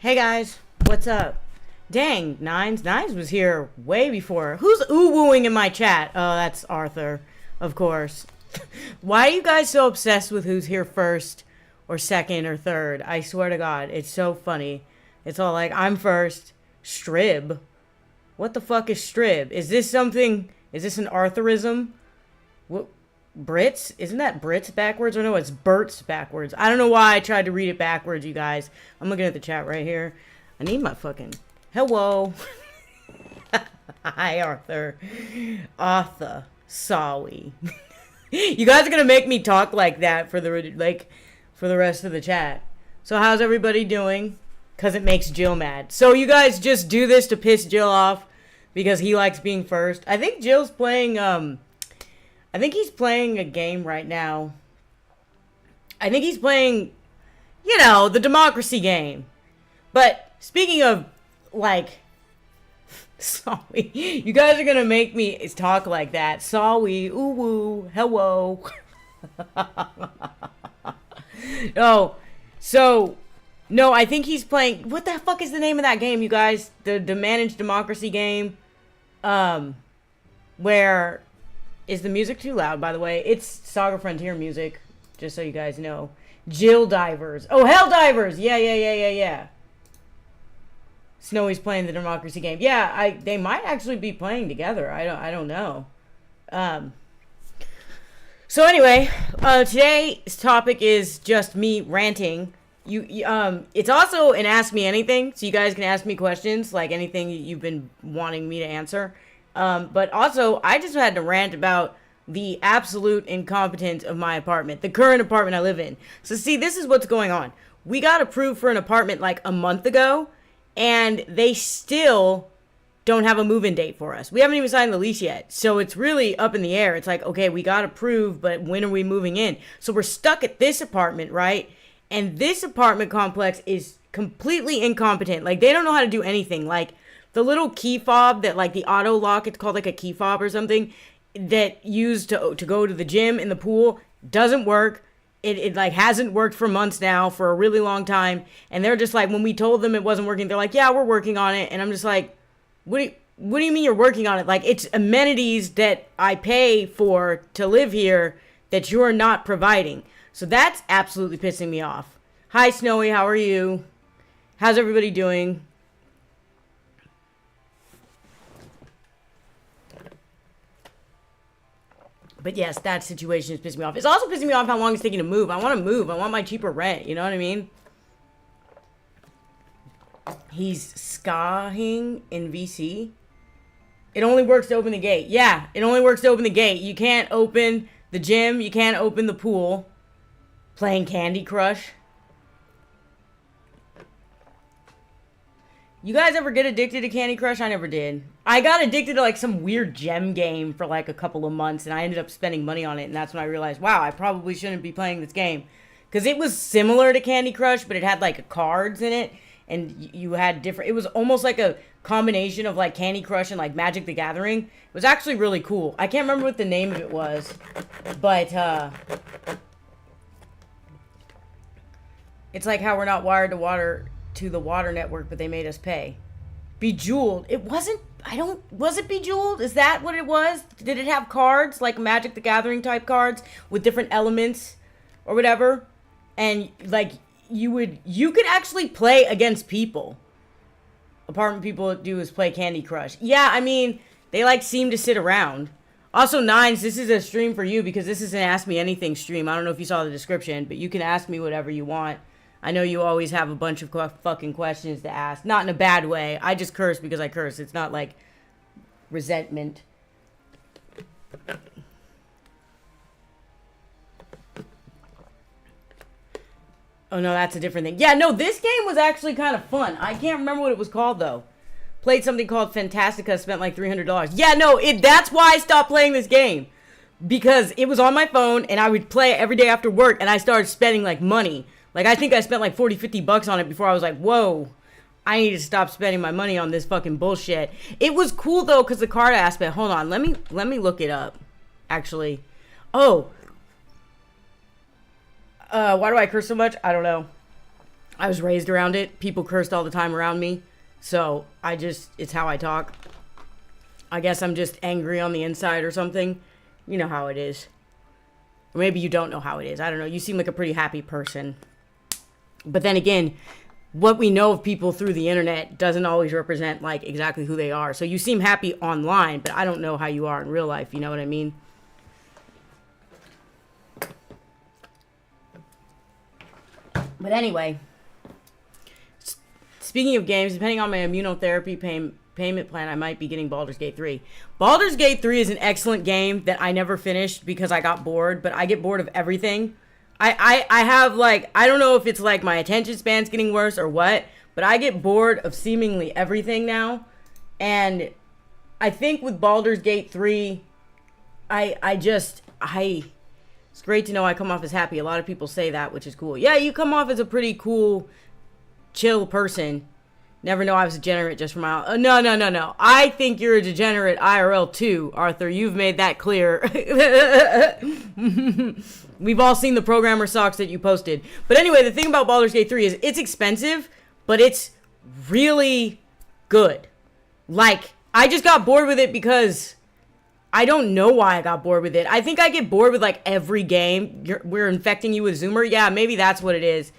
Hey guys, what's up? Dang, Nines was here way before. Who's ooh-wooing in my chat? Oh, that's Arthur, of course. Why are you guys so obsessed with who's here first or second or third? I swear to God, it's so funny. It's all like, I'm first. Strib. What the fuck is strib? Is this something, is this an Arthurism? What? Brits? Isn't that Brits backwards? Or no, it's Berts backwards. I don't know why I tried to read it backwards, you guys. I'm looking at the chat right here. I need my fucking... Hello. Hi, Arthur. Arthur. Sorry. You guys are gonna make me talk like that for the rest of the chat. So how's everybody doing? Because it makes Jill mad. So you guys just do this to piss Jill off because he likes being first. I think Jill's playing... I think he's playing a game right now. I think he's playing, you know, the democracy game. But speaking of, like, sorry, you guys are gonna make me talk like that. Sorry, ooh woo, hello. Oh, so, no, I think he's playing, what the fuck is the name of that game, you guys? The managed democracy game, where... Is the music too loud, by the way? It's Saga Frontier music, just so you guys know. Jill Divers. Oh, Hell Divers! Yeah. Snowy's playing the democracy game. Yeah, they might actually be playing together. I don't know. So anyway, today's topic is just me ranting. It's also an Ask Me Anything, so you guys can ask me questions, like anything you've been wanting me to answer. But also, I just had to rant about the absolute incompetence of my apartment, the current apartment I live in. So see, this is what's going on. We got approved for an apartment like a month ago, and they still don't have a move-in date for us. We haven't even signed the lease yet. So it's really up in the air. It's like, okay, we got approved, but when are we moving in? So we're stuck at this apartment, right? And this apartment complex is completely incompetent. Like, they don't know how to do anything. Like, the little key fob that, like, the auto lock, it's called like a key fob or something, that used to go to the gym in the pool, doesn't work. It like hasn't worked for months now, for a really long time. And they're just like, when we told them it wasn't working, they're like, yeah, we're working on it. And I'm just like, what do you mean you're working on it? Like, it's amenities that I pay for to live here that you're not providing. So that's absolutely pissing me off. Hi, Snowy, how are you? How's everybody doing? But yes, that situation is pissing me off. It's also pissing me off how long it's taking to move. I want to move. I want my cheaper rent. You know what I mean? He's skahing in VC. It only works to open the gate. Yeah, it only works to open the gate. You can't open the gym. You can't open the pool. Playing Candy Crush. You guys ever get addicted to Candy Crush? I never did. I got addicted to like some weird gem game for like a couple of months, and I ended up spending money on it, and that's when I realized, wow, I probably shouldn't be playing this game. Because it was similar to Candy Crush, but it had like cards in it, and you had different... It was almost like a combination of like Candy Crush and like Magic the Gathering. It was actually really cool. I can't remember what the name of it was, but it's like how we're not wired to the water network, but they made us pay. Bejeweled. It wasn't... Was it Bejeweled? Is that what it was? Did it have cards, like Magic the Gathering type cards with different elements or whatever? And like you could actually play against people. Apartment people do is play Candy Crush. Yeah, I mean, they like seem to sit around. Also, Nines, this is a stream for you because this is an Ask Me Anything stream. I don't know if you saw the description, but you can ask me whatever you want. I know you always have a bunch of fucking questions to ask. Not in a bad way. I just curse because I curse. It's not like resentment. Oh no, that's a different thing. Yeah, no, this game was actually kind of fun. I can't remember what it was called though. Played something called Fantastica, spent like $300. Yeah, no, that's why I stopped playing this game. Because it was on my phone and I would play it every day after work, and I started spending like money. Like, I think I spent like 40, 50 bucks on it before I was like, whoa, I need to stop spending my money on this fucking bullshit. It was cool, though, because the card aspect. Hold on, let me look it up, actually. Oh. Why do I curse so much? I don't know. I was raised around it. People cursed all the time around me. So it's how I talk. I guess I'm just angry on the inside or something. You know how it is. Or maybe you don't know how it is. I don't know. You seem like a pretty happy person. But then again, what we know of people through the internet doesn't always represent like exactly who they are. So you seem happy online, but I don't know how you are in real life. You know what I mean? But anyway, speaking of games, depending on my immunotherapy payment plan, I might be getting Baldur's Gate 3. Baldur's Gate 3 is an excellent game that I never finished because I got bored, but I get bored of everything. I have, like, I don't know if it's, like, my attention span's getting worse or what, but I get bored of seemingly everything now. And I think with Baldur's Gate 3, it's great to know I come off as happy. A lot of people say that, which is cool. Yeah, you come off as a pretty cool, chill person. Never know I was a degenerate just from my... No. I think you're a degenerate IRL too, Arthur. You've made that clear. We've all seen the programmer socks that you posted. But anyway, the thing about Baldur's Gate 3 is it's expensive, but it's really good. Like, I just got bored with it because... I don't know why I got bored with it. I think I get bored with, like, every game. We're infecting you with Zoomer. Yeah, maybe that's what it is.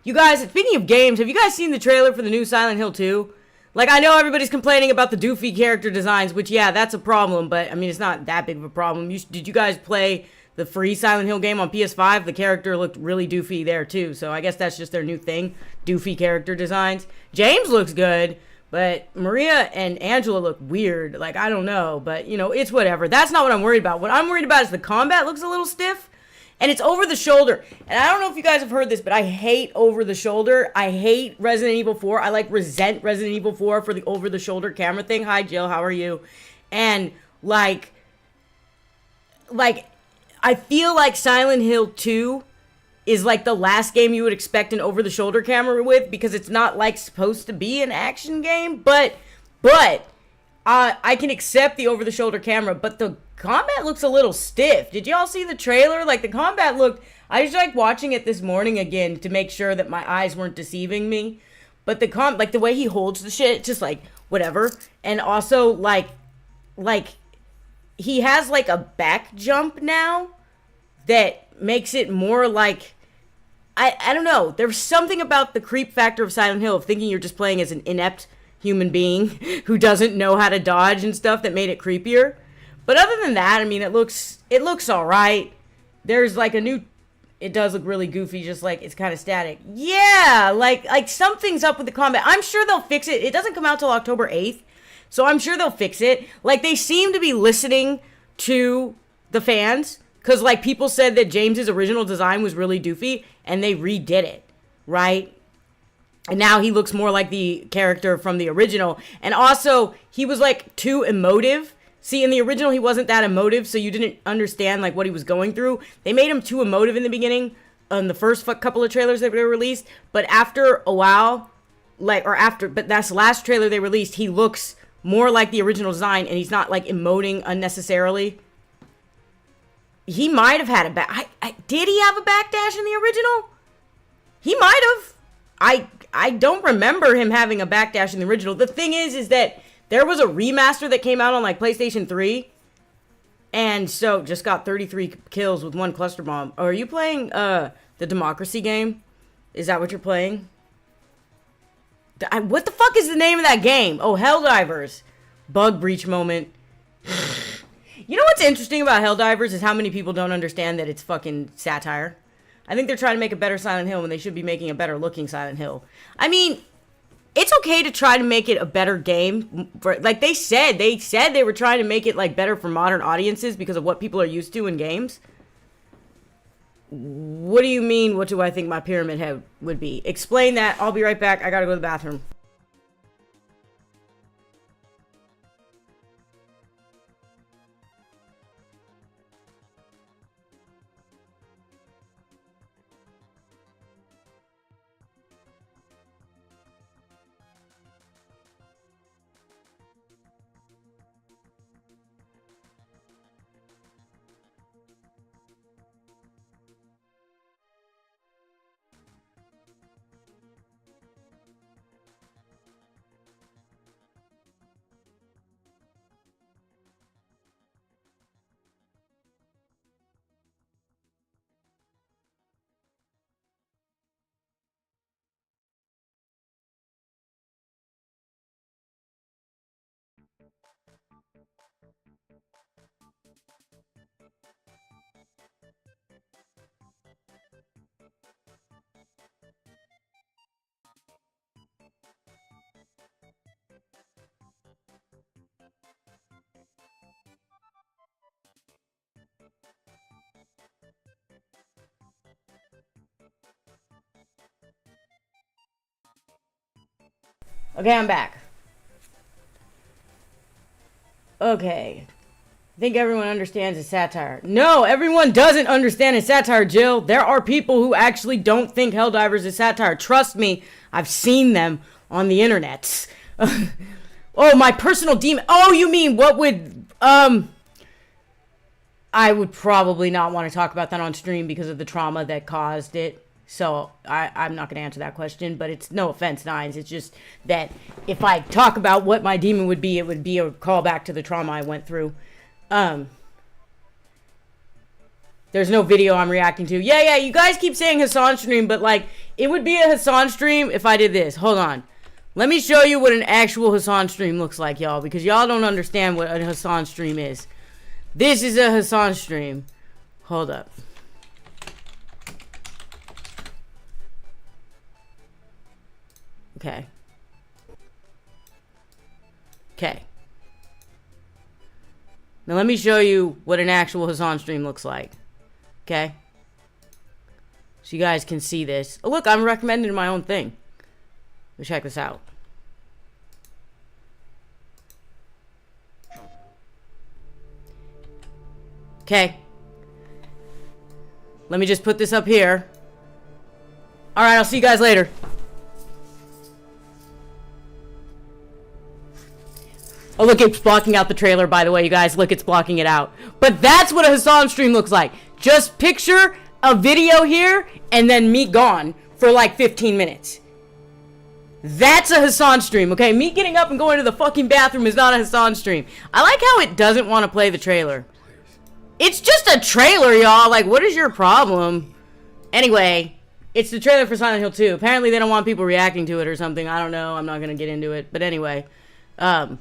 You guys, speaking of games, have you guys seen the trailer for the new Silent Hill 2? Like, I know everybody's complaining about the doofy character designs, which, yeah, that's a problem, but, I mean, it's not that big of a problem. Did you guys play the free Silent Hill game on PS5? The character looked really doofy there, too, so I guess that's just their new thing, doofy character designs. James looks good, but Maria and Angela look weird. Like, I don't know, but, you know, it's whatever. That's not what I'm worried about. What I'm worried about is the combat looks a little stiff. And it's over the shoulder. And I don't know if you guys have heard this, but I hate over the shoulder. I hate Resident Evil 4. I resent Resident Evil 4 for the over the shoulder camera thing. Hi, Jill. How are you? And like I feel like Silent Hill 2 is like the last game you would expect an over the shoulder camera with, because it's not like supposed to be an action game, but I can accept the over the shoulder camera, but the combat looks a little stiff. Did y'all see the trailer? Like, the combat looked... I was, like, watching it this morning again to make sure that my eyes weren't deceiving me. But the way he holds the shit, just, like, whatever. And also, like, he has, like, a back jump now that makes it more, like... I don't know. There's something about the creep factor of Silent Hill, of thinking you're just playing as an inept human being who doesn't know how to dodge and stuff, that made it creepier. But other than that, I mean, it looks all right. There's like it does look really goofy, just like it's kind of static. Yeah, like something's up with the combat. I'm sure they'll fix it. It doesn't come out till October 8th, so I'm sure they'll fix it. Like, they seem to be listening to the fans, because like people said that James's original design was really doofy, and they redid it, right? And now he looks more like the character from the original. And also, he was like too emotive. See, in the original, he wasn't that emotive, so you didn't understand, like, what he was going through. They made him too emotive in the beginning, on the first couple of trailers that were released. But after a while, but that's the last trailer they released, he looks more like the original design, and he's not, like, emoting unnecessarily. He might have had a did he have a backdash in the original? He might have. I don't remember him having a backdash in the original. The thing is that there was a remaster that came out on, like, PlayStation 3. And so, just got 33 kills with one cluster bomb. Oh, are you playing, the Democracy game? Is that what you're playing? What the fuck is the name of that game? Oh, Helldivers. Bug breach moment. You know what's interesting about Helldivers is how many people don't understand that it's fucking satire. I think they're trying to make a better Silent Hill when they should be making a better looking Silent Hill. I mean, it's okay to try to make it a better game. Like, they said they were trying to make it, like, better for modern audiences because of what people are used to in games. What do you mean, what do I think my Pyramid Head would be? Explain that. I'll be right back. I gotta go to the bathroom. Okay, I'm back. Okay. I think everyone understands it's satire. No, everyone doesn't understand it's satire, Jill. There are people who actually don't think Helldivers is satire. Trust me, I've seen them on the internet. Oh, my personal demon. Oh, you mean what would... I would probably not want to talk about that on stream because of the trauma that caused it. So I'm not going to answer that question, but it's no offense, Nines. It's just that if I talk about what my demon would be, it would be a callback to the trauma I went through. There's no video I'm reacting to. Yeah, you guys keep saying Hassan stream, but like, it would be a Hassan stream if I did this. Hold on. Let me show you what an actual Hassan stream looks like, y'all, because y'all don't understand what a Hassan stream is. This is a Hassan stream. Hold up. Okay. Now let me show you what an actual Hassan stream looks like. Okay? So you guys can see this. Oh, look, I'm recommending my own thing. Let's check this out. Okay. Let me just put this up here. Alright, I'll see you guys later. Oh, look, it's blocking out the trailer, by the way, you guys. Look, it's blocking it out. But that's what a Hassan stream looks like. Just picture a video here, and then me gone for like 15 minutes. That's a Hassan stream, okay? Me getting up and going to the fucking bathroom is not a Hassan stream. I like how it doesn't want to play the trailer. It's just a trailer, y'all. Like, what is your problem? Anyway, it's the trailer for Silent Hill 2. Apparently, they don't want people reacting to it or something. I don't know. I'm not going to get into it. But anyway, how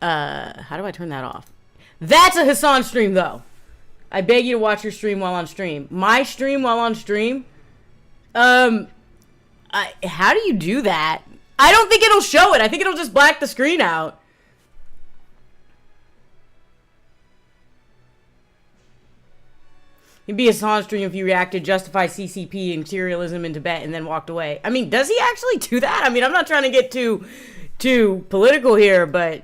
do I turn that off? That's a Hassan stream, though. I beg you to watch your stream while on stream. My stream while on stream? How do you do that? I don't think it'll show it. I think it'll just black the screen out. It'd be a Hassan stream if you reacted, justify CCP imperialism in Tibet, and then walked away. I mean, does he actually do that? I mean, I'm not trying to get too political here, but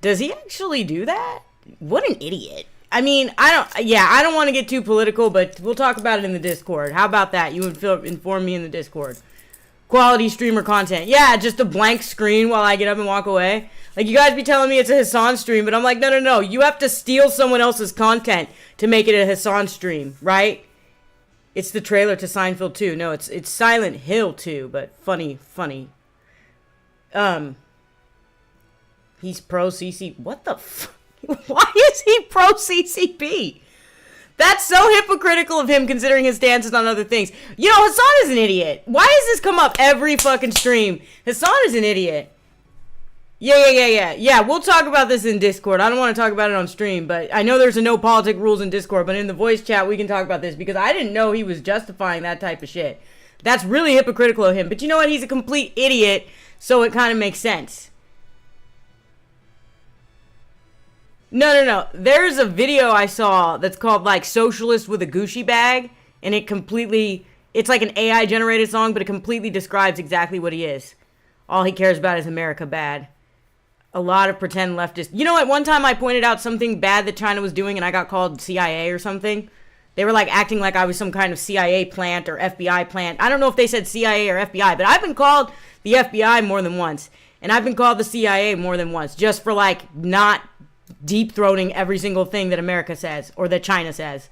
does he actually do that? What an idiot. I mean, I don't want to get too political, but we'll talk about it in the Discord. How about that? You would inform me in the Discord. Quality streamer content. Yeah, just a blank screen while I get up and walk away. Like, you guys be telling me it's a Hassan stream, but I'm like, no. You have to steal someone else's content to make it a Hassan stream, right? It's the trailer to Seinfeld 2. No, it's Silent Hill 2, but funny. He's pro CC. What the f? Why is he pro CCP? That's so hypocritical of him considering his stances on other things. You know, Hassan is an idiot. Why does this come up every fucking stream? Hassan is an idiot. Yeah, we'll talk about this in Discord. I don't want to talk about it on stream, but I know there's a no politic rules in Discord, but in the voice chat we can talk about this because I didn't know he was justifying that type of shit. That's really hypocritical of him. But you know what? He's a complete idiot, so it kind of makes sense. No. There's a video I saw that's called, like, Socialist with a Gucci Bag, and it's like an AI generated song, but it completely describes exactly what he is. All he cares about is America bad. A lot of pretend leftists. You know, at one time I pointed out something bad that China was doing, and I got called CIA or something. They were, like, acting like I was some kind of CIA plant or FBI plant. I don't know if they said CIA or FBI, but I've been called the FBI more than once, and I've been called the CIA more than once, just for, like, not deep-throating every single thing that America says or that China says.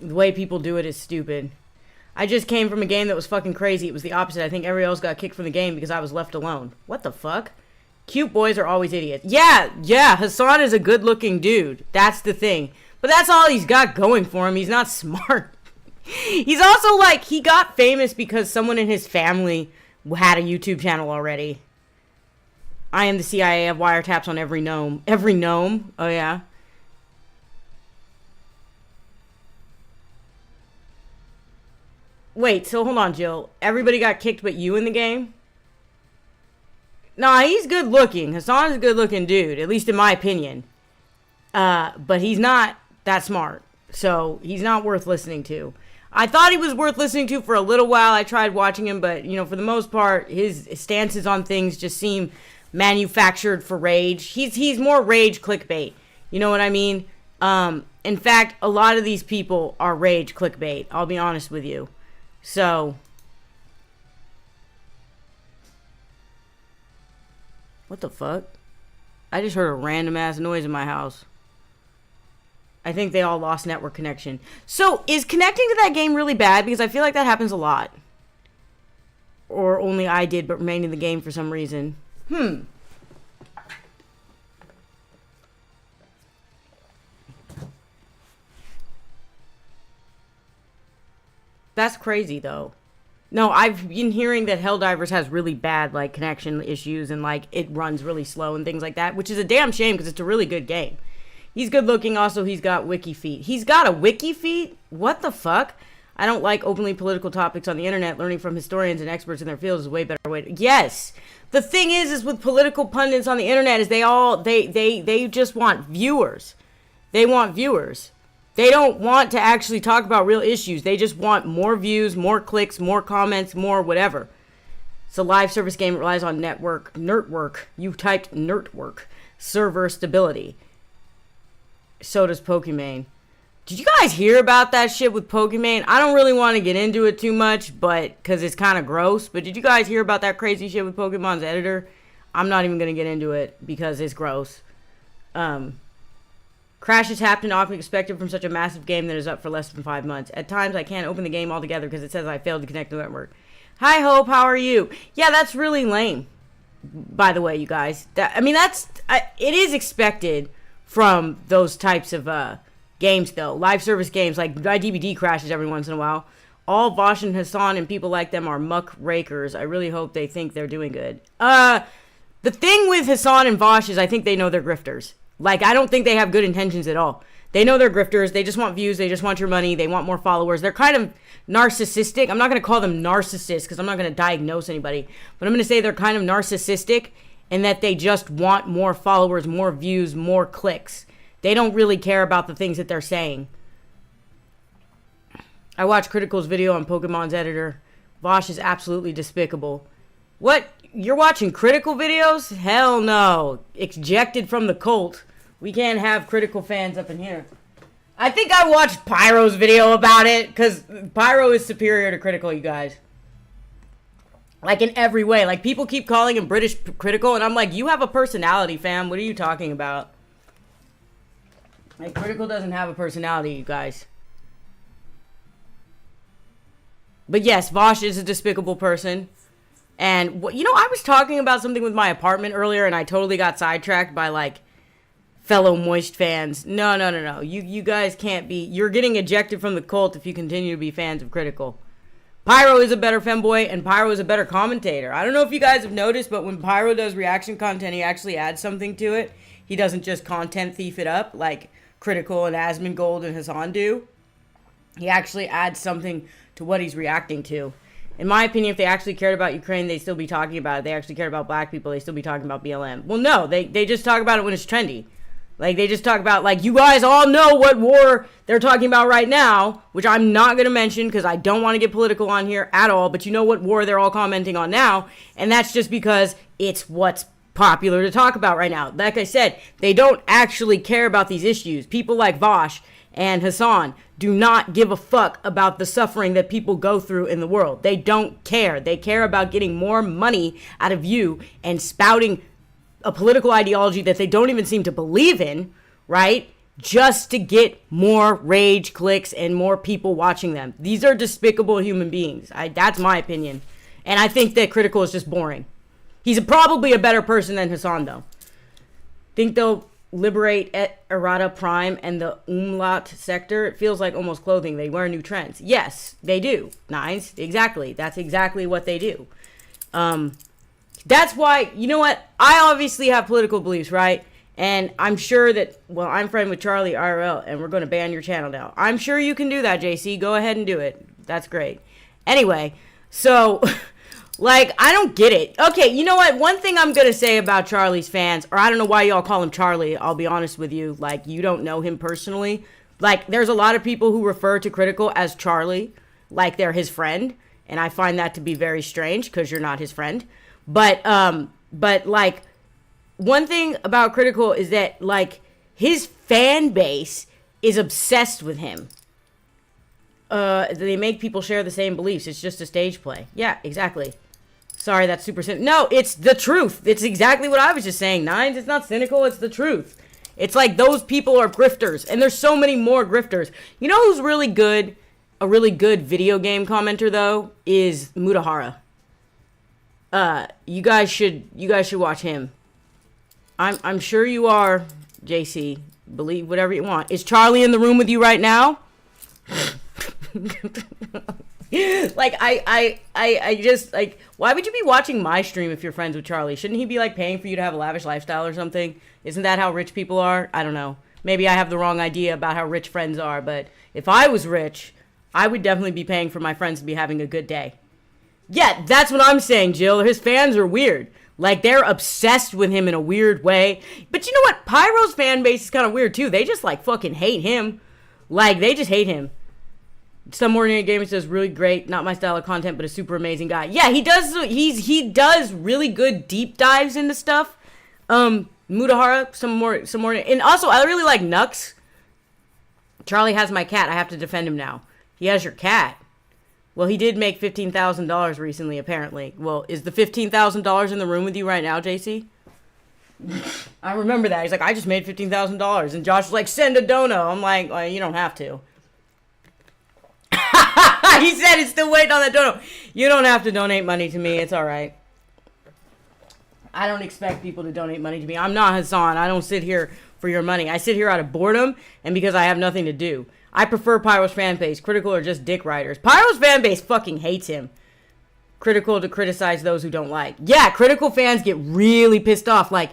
The way people do it is stupid. I just came from a game that was fucking crazy. It was the opposite. I think everybody else got kicked from the game because I was left alone. What the fuck? Cute boys are always idiots. Yeah, Hassan is a good-looking dude. That's the thing. But that's all he's got going for him. He's not smart. He's also, like, he got famous because someone in his family had a YouTube channel already. I am the CIA. I have wiretaps on every gnome. Every gnome? Oh, yeah. Wait, so hold on, Jill. Everybody got kicked but you in the game? Nah, he's good looking. Hassan's a good looking dude, at least in my opinion. But he's not that smart. So he's not worth listening to. I thought he was worth listening to for a little while. I tried watching him, but, you know, for the most part, his stances on things just seem manufactured for rage. He's more rage clickbait. You know what I mean? In fact, a lot of these people are rage clickbait. I'll be honest with you. So, what the fuck? I just heard a random ass noise in my house. I think they all lost network connection. So, is connecting to that game really bad? Because I feel like that happens a lot. Or only I did, but remained in the game for some reason. That's crazy, though. No, I've been hearing that Helldivers has really bad, like, connection issues and, like, it runs really slow and things like that, which is a damn shame because it's a really good game. He's good looking. Also, he's got wiki feet. He's got a wiki feet? What the fuck? I don't like openly political topics on the internet. Learning from historians and experts in their fields is a way better way to... Yes! The thing is with political pundits on the internet is they just want viewers. They want viewers. They don't want to actually talk about real issues. They just want more views, more clicks, more comments, more whatever. It's a live service game that relies on nerdwork. You typed nerdwork. Server stability. So does Pokimane. Did you guys hear about that shit with Pokimane? I don't really want to get into it too much, but because it's kind of gross. But did you guys hear about that crazy shit with Pokemon's editor? I'm not even going to get into it because it's gross. Crashes happen often expected from such a massive game that is up for less than 5 months. At times, I can't open the game altogether because it says I failed to connect to the network. Hi, Hope. How are you? Yeah, that's really lame. By the way, you guys. It is expected from those types of games, though. Live service games, like my DVD crashes every once in a while. All Vosh and Hassan and people like them are muck rakers. I really hope they think they're doing good. The thing with Hassan and Vosh is I think they know they're grifters. Like, I don't think they have good intentions at all. They know they're grifters. They just want views. They just want your money. They want more followers. They're kind of narcissistic. I'm not going to call them narcissists because I'm not going to diagnose anybody. But I'm going to say they're kind of narcissistic in that they just want more followers, more views, more clicks. They don't really care about the things that they're saying. I watched Critical's video on Pokemon's editor. Vosh is absolutely despicable. What? You're watching Critical videos? Hell no. Ejected from the cult. We can't have Critical fans up in here. I think I watched Pyro's video about it, because Pyro is superior to Critical, you guys. Like, in every way. Like, people keep calling him British Critical, and I'm like, you have a personality, fam. What are you talking about? Like, Critical doesn't have a personality, you guys. But yes, Vosh is a despicable person. And, you know, I was talking about something with my apartment earlier, and I totally got sidetracked by, like, fellow Moist fans. No. You guys can't be... You're getting ejected from the cult if you continue to be fans of Critical. Pyro is a better femboy, and Pyro is a better commentator. I don't know if you guys have noticed, but when Pyro does reaction content, he actually adds something to it. He doesn't just content thief it up, like Critical and Asmongold and Hassan do. He actually adds something to what he's reacting to. In my opinion, if they actually cared about Ukraine, they'd still be talking about it. They actually cared about black people, they'd still be talking about BLM. Well, no, they just talk about it when it's trendy. Like, they just talk about, like, you guys all know what war they're talking about right now, which I'm not going to mention because I don't want to get political on here at all, but you know what war they're all commenting on now, and that's just because it's what's popular to talk about right now. Like I said, they don't actually care about these issues. People like Vosh and Hassan do not give a fuck about the suffering that people go through in the world. They don't care. They care about getting more money out of you and spouting a political ideology that they don't even seem to believe in, right? Just to get more rage clicks and more people watching them. These are despicable human beings. That's my opinion. And I think that Critical is just boring. He's probably a better person than Hassan, though. Think they'll liberate Errata Prime and the Umlaut sector? It feels like almost clothing. They wear new trends. Yes, they do. Nice. Exactly. That's exactly what they do. That's why, you know what? I obviously have political beliefs, right? And I'm sure that, well, I'm friend with Charlie IRL, and we're going to ban your channel now. I'm sure you can do that, JC. Go ahead and do it. That's great. Anyway, so, like, I don't get it. Okay, you know what? One thing I'm going to say about Charlie's fans, or I don't know why y'all call him Charlie, I'll be honest with you. Like, you don't know him personally. Like, there's a lot of people who refer to Critical as Charlie, like they're his friend, and I find that to be very strange because you're not his friend. But like, one thing about Critical is that, like, his fan base is obsessed with him. They make people share the same beliefs. It's just a stage play. Yeah, exactly. Sorry, that's super cynical. No, it's the truth. It's exactly what I was just saying, Nines. It's not cynical, it's the truth. It's like those people are grifters, and there's so many more grifters. You know who's really good, a really good video game commenter, though, is Mutahara. You guys should watch him. I'm sure you are, JC. Believe whatever you want. Is Charlie in the room with you right now? Like, I just, like, why would you be watching my stream if you're friends with Charlie? Shouldn't he be, like, paying for you to have a lavish lifestyle or something? Isn't that how rich people are? I don't know. Maybe I have the wrong idea about how rich friends are, but if I was rich, I would definitely be paying for my friends to be having a good day. Yeah, that's what I'm saying, Jill. His fans are weird. Like, they're obsessed with him in a weird way. But you know what? Pyro's fan base is kind of weird, too. They just, like, fucking hate him. Like, they just hate him. Some Ordinary Gamer says, really great, not my style of content, but a super amazing guy. Yeah, he does, he does really good deep dives into stuff. Mutahara, some more, and also, I really like Nux. Charlie has my cat, I have to defend him now. He has your cat. Well, he did make $15,000 recently, apparently. Well, is the $15,000 in the room with you right now, JC? I remember that. He's like, I just made $15,000. And Josh was like, send a dono. I'm like, well, you don't have to. He said he's still waiting on that dono. You don't have to donate money to me. It's all right. I don't expect people to donate money to me. I'm not Hassan. I don't sit here for your money. I sit here out of boredom and because I have nothing to do. I prefer Pyro's fan base. Critical are just dick riders. Pyro's fan base fucking hates him. Critical to criticize those who don't like. Yeah, Critical fans get really pissed off. Like,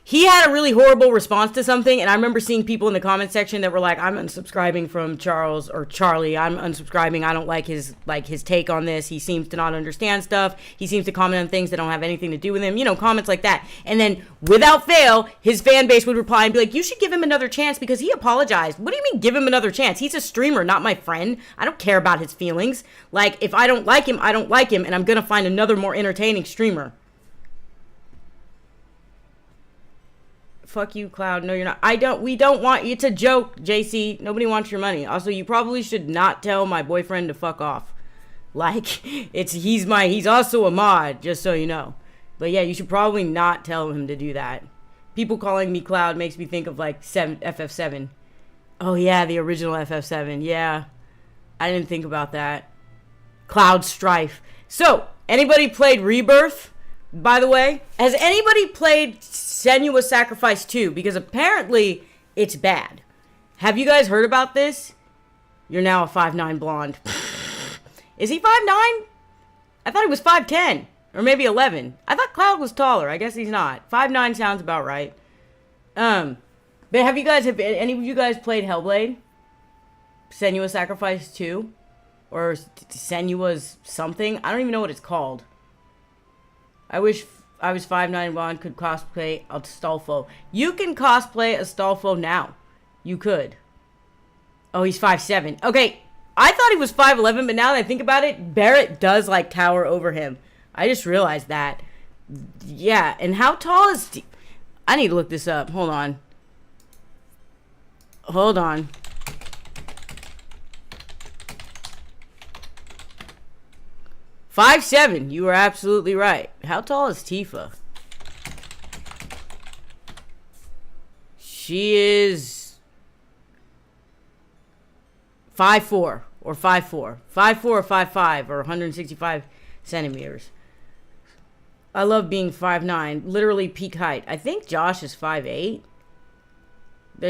he had a really horrible response to something, and I remember seeing people in the comment section that were like, I'm unsubscribing from Charles or Charlie. I'm unsubscribing. I don't like his take on this. He seems to not understand stuff. He seems to comment on things that don't have anything to do with him. You know, comments like that. And then, without fail, his fan base would reply and be like, you should give him another chance because he apologized. What do you mean give him another chance? He's a streamer, not my friend. I don't care about his feelings. Like, if I don't like him, I don't like him, and I'm going to find another more entertaining streamer. Fuck you, Cloud. No, you're not. We don't want, it's a joke, JC. Nobody wants your money. Also, you probably should not tell my boyfriend to fuck off. Like, he's also a mod, just so you know. But yeah, you should probably not tell him to do that. People calling me Cloud makes me think of, like, FF7. Oh yeah, the original FF7. Yeah. I didn't think about that. Cloud Strife. So, anybody played Rebirth? By the way, has anybody played Senua's Sacrifice 2? Because apparently it's bad. Have you guys heard about this? You're now a 5'9" blonde. Is he 5'9"? I thought he was 5'10". Or maybe 11. I thought Cloud was taller. I guess he's not. 5'9" sounds about right. But have any of you guys played Hellblade? Senua's Sacrifice 2? Or Senua's something? I don't even know what it's called. I wish I was 5'9" blonde could cosplay Astolfo. You can cosplay Astolfo now. You could. Oh, he's 5'7". Okay, I thought he was 5'11", but now that I think about it, Barrett does, like, tower over him. I just realized that. Yeah, and how tall is... I need to look this up. Hold on. 5'7". You were absolutely right. How tall is Tifa? She is 5'4" or 5'4". 5'4" or 5'5" or 165 centimeters. I love being 5'9". Literally peak height. I think Josh is 5'8".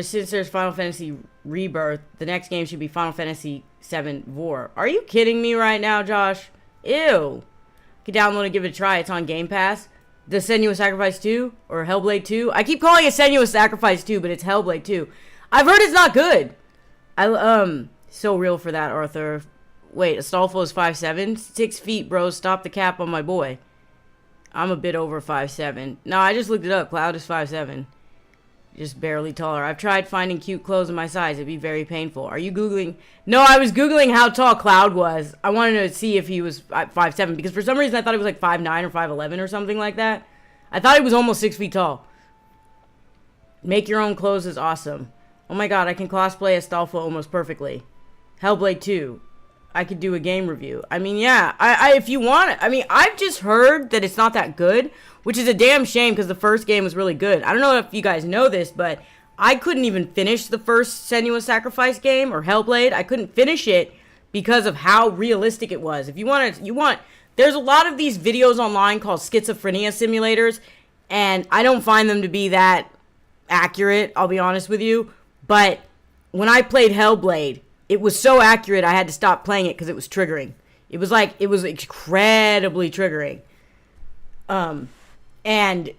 Since there's Final Fantasy Rebirth, the next game should be Final Fantasy VII War. Are you kidding me right now, Josh? Ew. You can download and give it a try. It's on Game Pass. The Senua's Sacrifice 2 or Hellblade 2. I keep calling it Senua's Sacrifice 2, but it's Hellblade 2. I've heard it's not good. So real for that, Arthur. Wait, Astolfo is 5'7"? 6 feet, bro. Stop the cap on my boy. I'm a bit over 5'7". No, I just looked it up. Cloud is 5'7". Just barely taller. I've tried finding cute clothes in my size. It'd be very painful. Are you Googling? No, I was Googling how tall Cloud was. I wanted to see if he was 5'7", because for some reason I thought he was like 5'9" or 5'11" or something like that. I thought he was almost 6 feet tall. Make your own clothes is awesome. Oh my god, I can cosplay Astolfo almost perfectly. Hellblade 2. I could do a game review. I mean, yeah, I if you want it. I mean, I've just heard that it's not that good, which is a damn shame because the first game was really good. I don't know if you guys know this, but I couldn't even finish the first Senua's Sacrifice game, or Hellblade. I couldn't finish it because of how realistic it was. If you want, there's a lot of these videos online called schizophrenia simulators, and I don't find them to be that accurate, I'll be honest with you. But when I played Hellblade, it was so accurate I had to stop playing it because it was triggering. It was incredibly triggering. And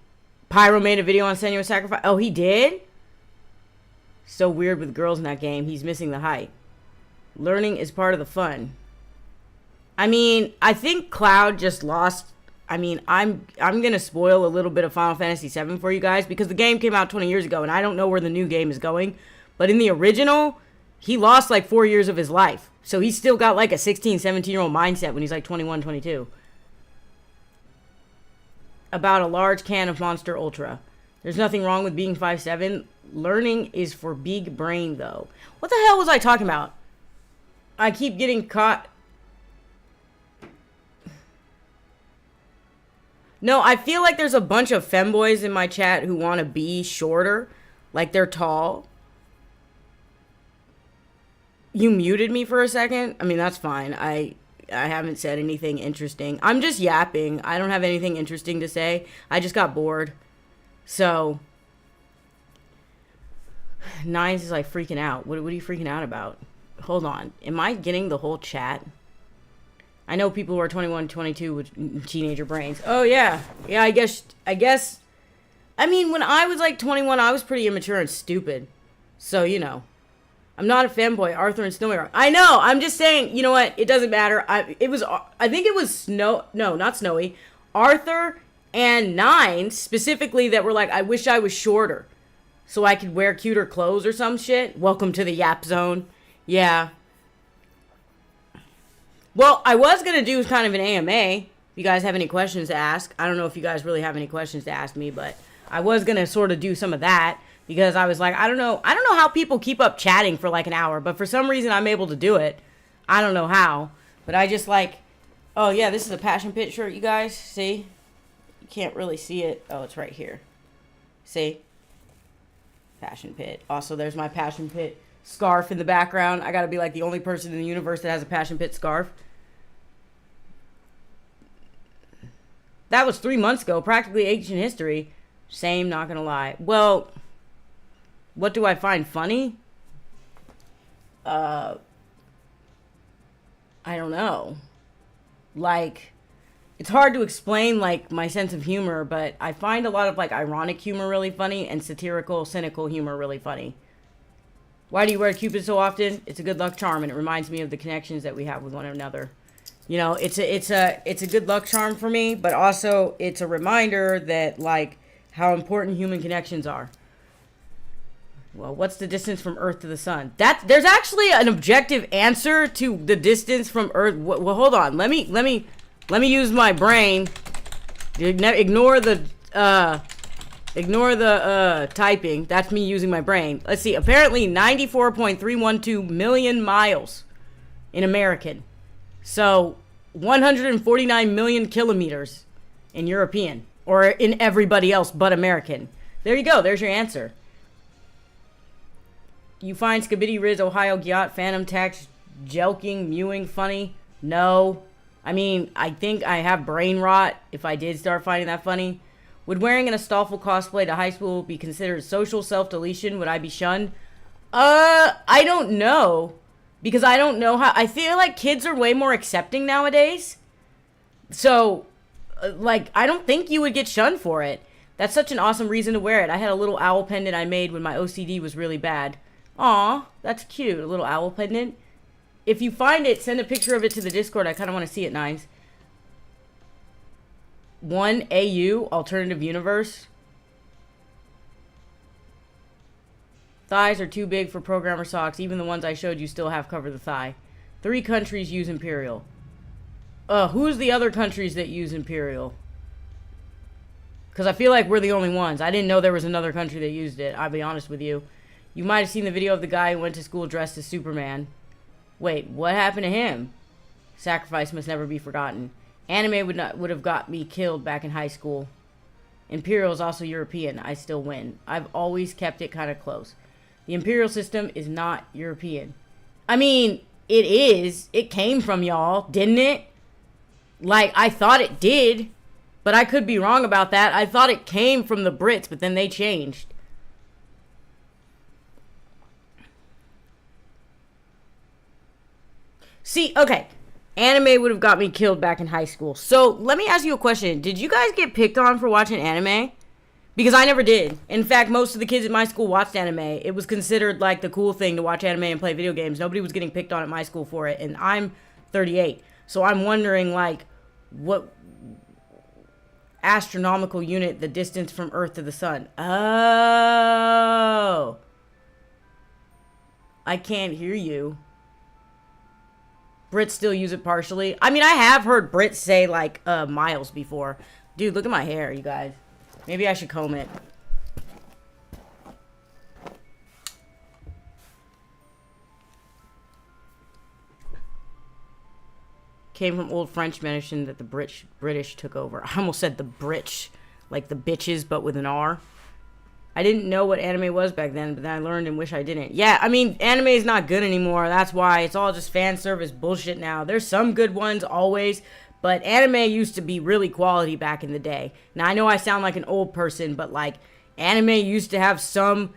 Pyro made a video on Senua's Sacrifice. Oh, he did? So weird with girls in that game. He's missing the height. Learning is part of the fun. I mean, I think Cloud just lost. I mean, I'm going to spoil a little bit of Final Fantasy VII for you guys because the game came out 20 years ago and I don't know where the new game is going. But in the original, he lost like 4 years of his life. So he's still got like a 16, 17-year-old mindset when he's like 21, 22. About a large can of Monster Ultra. There's nothing wrong with being 5'7". Learning is for big brain, though. What the hell was I talking about? I keep getting caught. No, I feel like there's a bunch of femboys in my chat who want to be shorter. Like they're tall. You muted me for a second? I mean, that's fine. I haven't said anything interesting. I'm just yapping. I don't have anything interesting to say. I just got bored. So, Nines is like freaking out. What are you freaking out about? Hold on. Am I getting the whole chat? I know people who are 21, 22 with teenager brains. Oh, yeah. Yeah, I guess. I mean, when I was like 21, I was pretty immature and stupid. So, you know. I'm not a fanboy. Arthur and Snowy are. I know. I'm just saying, you know what? It doesn't matter. I think it was No, not Snowy. Arthur and Nines specifically that were like, I wish I was shorter so I could wear cuter clothes or some shit. Welcome to the Yap Zone. Yeah. Well, I was going to do kind of an AMA. If you guys have any questions to ask. I don't know if you guys really have any questions to ask me, but I was going to sort of do some of that. Because I was like, I don't know how people keep up chatting for like an hour, but for some reason I'm able to do it. I don't know how, but I just like, oh yeah, this is a Passion Pit shirt, you guys. See? You can't really see it. Oh, it's right here. See? Passion Pit. Also, there's my Passion Pit scarf in the background. I gotta be like the only person in the universe that has a Passion Pit scarf. That was 3 months ago, practically ancient history. Same, not gonna lie. Well, what do I find funny? I don't know. Like, it's hard to explain, like, my sense of humor, but I find a lot of, like, ironic humor really funny and satirical, cynical humor really funny. Why do you wear Cupid so often? It's a good luck charm, and it reminds me of the connections that we have with one another. You know, it's a good luck charm for me, but also it's a reminder that, like, how important human connections are. Well, what's the distance from Earth to the Sun? There's actually an objective answer to the distance from Earth. Well, hold on. Let me use my brain. Ignore the typing. That's me using my brain. Let's see. Apparently 94.312 million miles in American. So 149 million kilometers in European, or in everybody else but American. There you go. There's your answer. You find Skibidi Riz, Ohio Gyat, Phantom Tax, Jelking, Mewing funny? No. I mean, I think I have brain rot if I did start finding that funny. Would wearing an Astolfo cosplay to high school be considered social self-deletion? Would I be shunned? I don't know. Because I don't know how... I feel like kids are way more accepting nowadays. So, like, I don't think you would get shunned for it. That's such an awesome reason to wear it. I had a little owl pendant I made when my OCD was really bad. Aw, that's cute. A little owl pendant. If you find it, send a picture of it to the Discord. I kind of want to see it, Nines. 1AU, Alternative Universe. Thighs are too big for programmer socks. Even the ones I showed you still have cover the thigh. 3 countries use Imperial. Who's the other countries that use Imperial? Because I feel like we're the only ones. I didn't know there was another country that used it. I'll be honest with you. You might have seen the video of the guy who went to school dressed as Superman. Wait, what happened to him? Sacrifice must never be forgotten. Anime would have got me killed back in high school. Imperial is also European. I still win. I've always kept it kind of close. The Imperial system is not European. I mean, it is. It came from y'all, didn't it? Like, I thought it did. But I could be wrong about that. I thought it came from the Brits, but then they changed. See, okay. Anime would have got me killed back in high school. So, let me ask you a question. Did you guys get picked on for watching anime? Because I never did. In fact, most of the kids at my school watched anime. It was considered like the cool thing to watch anime and play video games. Nobody was getting picked on at my school for it. And I'm 38. So I'm wondering, like, what astronomical unit the distance from Earth to the sun. Oh. I can't hear you. Brits still use it partially. I mean, I have heard Brits say, like, miles before. Dude, look at my hair, you guys. Maybe I should comb it. Came from old French mention that the British took over. I almost said the British, like the bitches, but with an R. I didn't know what anime was back then, but then I learned and wish I didn't. Yeah, I mean, anime is not good anymore. That's why it's all just fan service bullshit now. There's some good ones always, but anime used to be really quality back in the day. Now, I know I sound like an old person, but like, anime used to have some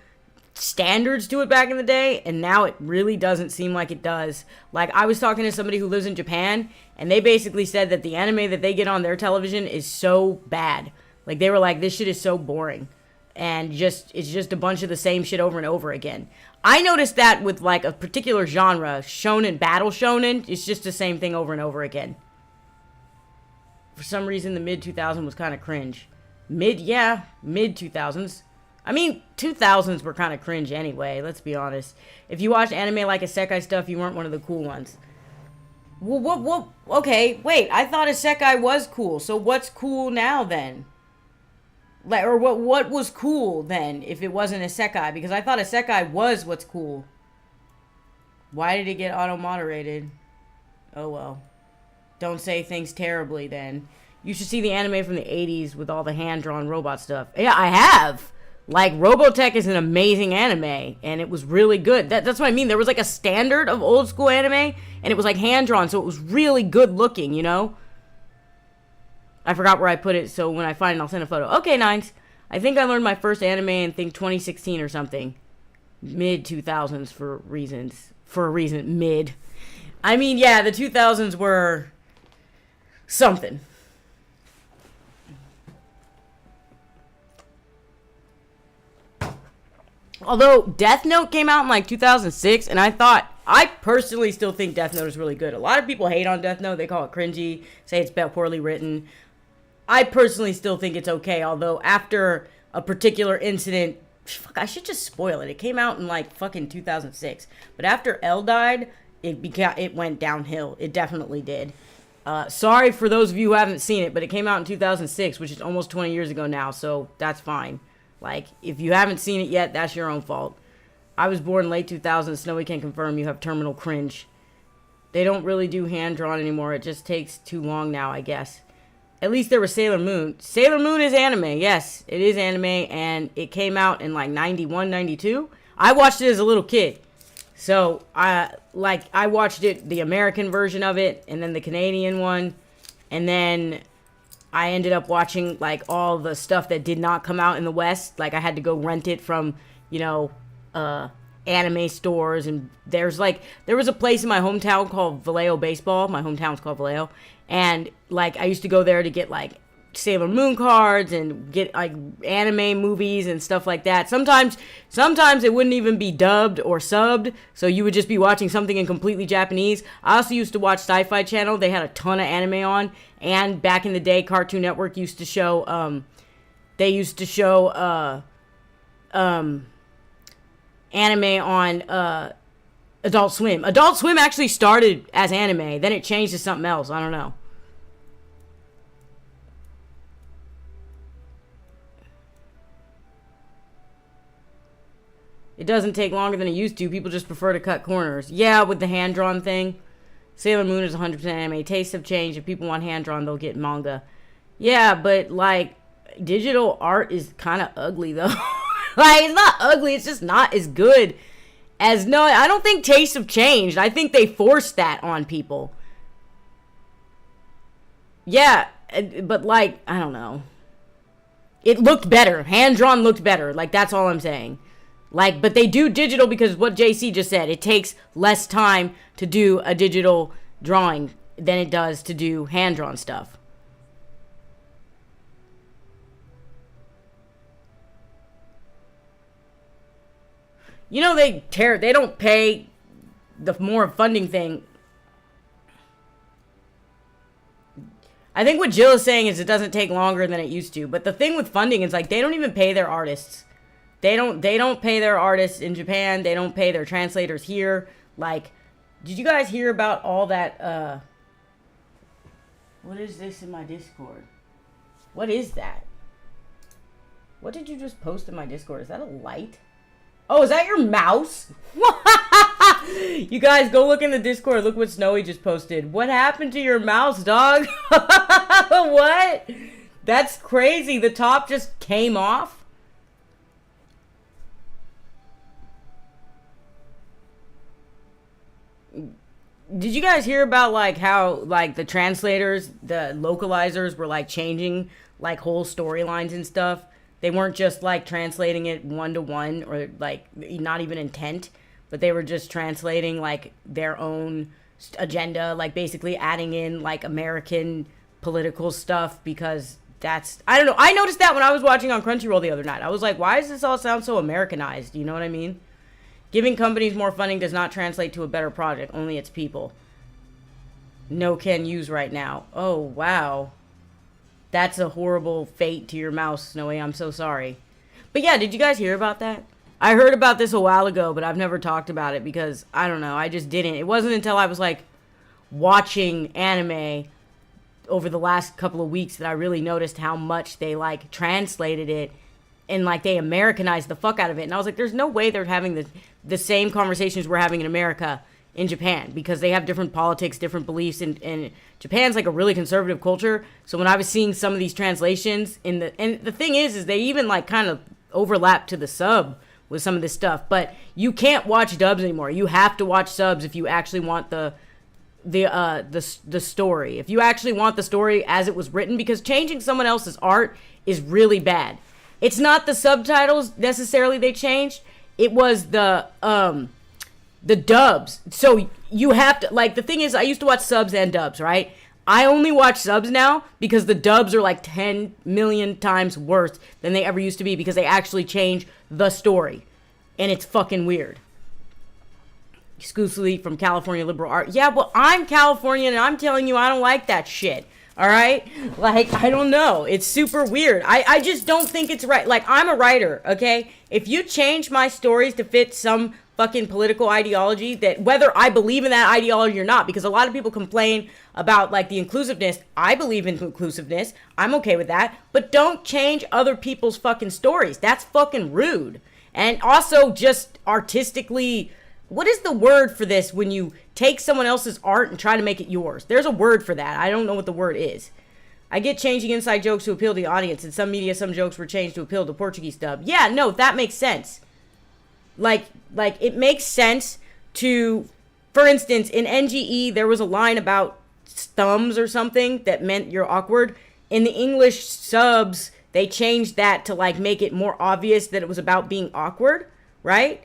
standards to it back in the day, and now it really doesn't seem like it does. Like, I was talking to somebody who lives in Japan, and they basically said that the anime that they get on their television is so bad. Like, they were like, this shit is so boring. And it's just a bunch of the same shit over and over again. I noticed that with, like, a particular genre, shonen, battle shonen, it's just the same thing over and over again. For some reason, the mid-2000s was kind of cringe. Mid-2000s. I mean, 2000s were kind of cringe anyway, let's be honest. If you watched anime like isekai stuff, you weren't one of the cool ones. Well, okay, wait, I thought isekai was cool, so what's cool now then? Like, or what was cool then if it wasn't isekai? Because I thought isekai was what's cool. Why did it get auto-moderated? Oh well. Don't say things terribly then. You should see the anime from the 80s with all the hand-drawn robot stuff. Yeah, I have! Like, Robotech is an amazing anime, and it was really good. That's what I mean. There was, like, a standard of old-school anime, and it was, like, hand-drawn, so it was really good-looking, you know? I forgot where I put it, so when I find it, I'll send a photo. Okay, Nines. I think I learned my first anime in, 2016 or something. Mid-2000s for a reason. Mid. I mean, yeah, the 2000s were something. Although Death Note came out in like 2006, and I personally still think Death Note is really good. A lot of people hate on Death Note. They call it cringy, say it's poorly written. I personally still think it's okay, although after a particular incident, fuck, I should just spoil it. It came out in like fucking 2006. But after L died, it went downhill. It definitely did. Sorry for those of you who haven't seen it, but it came out in 2006, which is almost 20 years ago now, so that's fine. Like, if you haven't seen it yet, that's your own fault. I was born late 2000s. Snowy can confirm you have terminal cringe. They don't really do hand-drawn anymore. It just takes too long now, I guess. At least there was Sailor Moon. Sailor Moon is anime. Yes, it is anime, and it came out in, like, 91, 92. I watched it as a little kid. So, I watched it, the American version of it, and then the Canadian one, and then I ended up watching, like, all the stuff that did not come out in the West. Like, I had to go rent it from, you know, anime stores. And there was a place in my hometown called Vallejo Baseball. My hometown's called Vallejo. And, like, I used to go there to get, like, Sailor Moon cards and get, like, anime movies and stuff like that. Sometimes it wouldn't even be dubbed or subbed, so you would just be watching something in completely Japanese. I also used to watch Sci-Fi Channel. They had a ton of anime on, and back in the day, Cartoon Network used to show, anime on Adult Swim. Adult Swim actually started as anime, then it changed to something else. I don't know. It doesn't take longer than it used to. People just prefer to cut corners. Yeah, with the hand-drawn thing. Sailor Moon is 100% anime. Tastes have changed. If people want hand-drawn, they'll get manga. Yeah, but, like, digital art is kind of ugly, though. Like, it's not ugly. It's just not as good as... No, I don't think tastes have changed. I think they forced that on people. Yeah, but, like, I don't know. It looked better. Hand-drawn looked better. Like, that's all I'm saying. Like, but they do digital because what JC just said. It takes less time to do a digital drawing than it does to do hand-drawn stuff. You know, they don't pay the more funding thing. I think what Jill is saying is it doesn't take longer than it used to. But the thing with funding is, like, they don't even pay their artists. They don't pay their artists in Japan. They don't pay their translators here. Like, did you guys hear about all that, what is this in my Discord? What is that? What did you just post in my Discord? Is that a light? Oh, is that your mouse? You guys, go look in the Discord. Look what Snowy just posted. What happened to your mouse, dog? What? That's crazy. The top just came off. Did you guys hear about, like, how, like, the translators, the localizers were, like, changing, like, whole storylines and stuff? They weren't just, like, translating it one-to-one or, like, not even intent, but they were just translating, like, their own agenda, like, basically adding in, like, American political stuff because that's... I don't know. I noticed that when I was watching on Crunchyroll the other night. I was like, why does this all sound so Americanized? You know what I mean? Giving companies more funding does not translate to a better project. Only its people. No can use right now. Oh, wow. That's a horrible fate to your mouse, Snowy. I'm so sorry. But yeah, did you guys hear about that? I heard about this a while ago, but I've never talked about it because, I don't know, I just didn't. It wasn't until I was, like, watching anime over the last couple of weeks that I really noticed how much they, like, translated it and, like, they Americanized the fuck out of it. And I was like, there's no way they're having the same conversations we're having in America in Japan because they have different politics, different beliefs, and Japan's, like, a really conservative culture. So when I was seeing some of these translations and the thing is they even, like, kind of overlap to the sub with some of this stuff. But you can't watch dubs anymore. You have to watch subs if you actually want the story. If you actually want the story as it was written, because changing someone else's art is really bad. It's not the subtitles necessarily they changed. It was the dubs. So you have to, like, the thing is, I used to watch subs and dubs, right? I only watch subs now because the dubs are like 10 million times worse than they ever used to be because they actually change the story. And it's fucking weird. Exclusively from California liberal art. Yeah, well, I'm Californian and I'm telling you I don't like that shit. All right? Like, I don't know. It's super weird. I just don't think it's right. Like, I'm a writer, okay? If you change my stories to fit some fucking political ideology, that whether I believe in that ideology or not, because a lot of people complain about, like, the inclusiveness. I believe in inclusiveness. I'm okay with that. But don't change other people's fucking stories. That's fucking rude. And also just artistically... What is the word for this when you take someone else's art and try to make it yours? There's a word for that. I don't know what the word is. I get changing inside jokes to appeal to the audience. In some media, some jokes were changed to appeal to Portuguese dub. Yeah, no, that makes sense. Like it makes sense to, for instance, in NGE, there was a line about thumbs or something that meant you're awkward. In the English subs, they changed that to, like, make it more obvious that it was about being awkward, right?